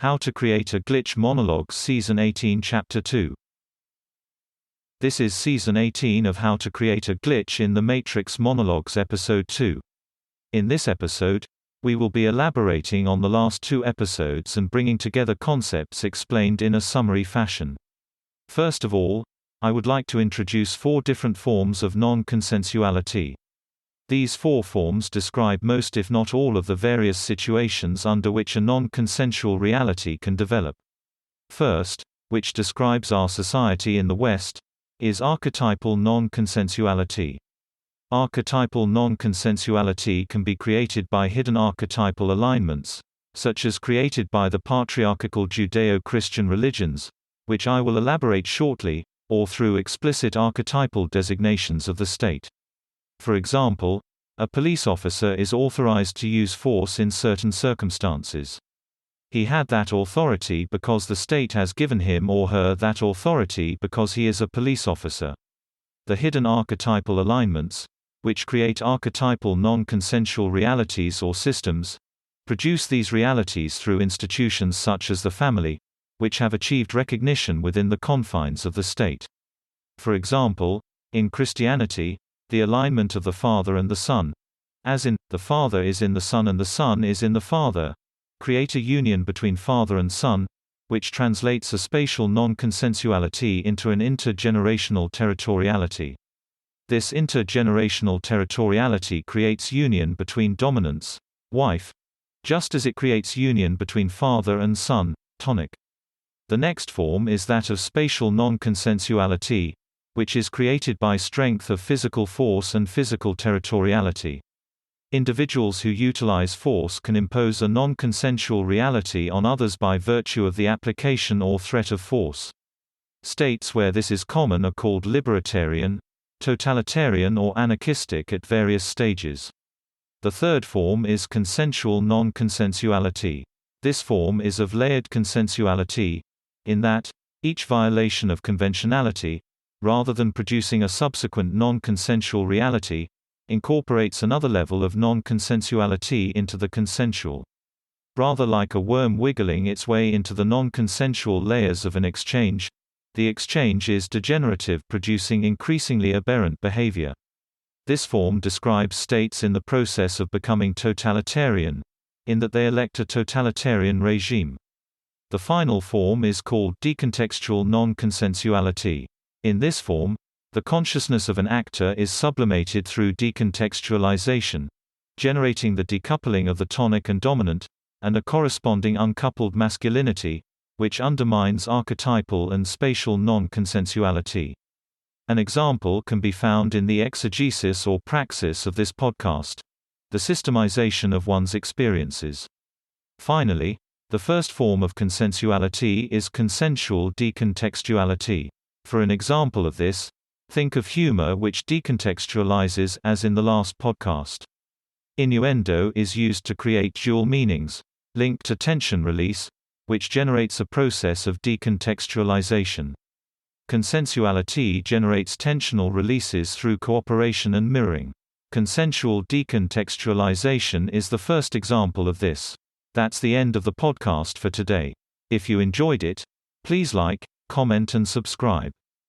How to Create a Glitch Monologues Season 18 Chapter 2. This is Season 18 of How to Create a Glitch in the Matrix Monologues Episode 2. In this episode, we will be elaborating on the last two episodes and bringing together concepts explained in a summary fashion. First of all, I would like to introduce four different forms of non-consensuality. These four forms describe most if not all of the various situations under which a non-consensual reality can develop. First, which describes our society in the West, is archetypal non-consensuality. Archetypal non-consensuality can be created by hidden archetypal alignments, such as created by the patriarchal Judeo-Christian religions, which I will elaborate shortly, or through explicit archetypal designations of the state. For example, a police officer is authorized to use force in certain circumstances. He had that authority because the state has given him or her that authority because he is a police officer. The hidden archetypal alignments, which create archetypal non-consensual realities or systems, produce these realities through institutions such as the family, which have achieved recognition within the confines of the state. For example, in Christianity, the alignment of the Father and the Son, as in, the Father is in the Son and the Son is in the Father, create a union between Father and Son, which translates a spatial non-consensuality into an intergenerational territoriality. This intergenerational territoriality creates union between dominance, wife, just as it creates union between father and son, tonic. The next form is that of spatial non-consensuality, which is created by strength of physical force and physical territoriality. Individuals who utilize force can impose a non-consensual reality on others by virtue of the application or threat of force. States where this is common are called libertarian, totalitarian or anarchistic at various stages. The third form is consensual non-consensuality. This form is of layered consensuality, in that, each violation of conventionality, rather than producing a subsequent non-consensual reality, incorporates another level of non-consensuality into the consensual. Rather like a worm wiggling its way into the non-consensual layers of an exchange, the exchange is degenerative, producing increasingly aberrant behavior. This form describes states in the process of becoming totalitarian, in that they elect a totalitarian regime. The final form is called decontextual non-consensuality. In this form, the consciousness of an actor is sublimated through decontextualization, generating the decoupling of the tonic and dominant, and a corresponding uncoupled masculinity, which undermines archetypal and spatial non-consensuality. An example can be found in the exegesis or praxis of this podcast, the systemization of one's experiences. Finally, the first form of consensuality is consensual decontextuality. For an example of this, think of humor which decontextualizes, as in the last podcast. Innuendo is used to create dual meanings, linked to tension release, which generates a process of decontextualization. Consensuality generates tensional releases through cooperation and mirroring. Consensual decontextualization is the first example of this. That's the end of the podcast for today. If you enjoyed it, please like, comment and subscribe.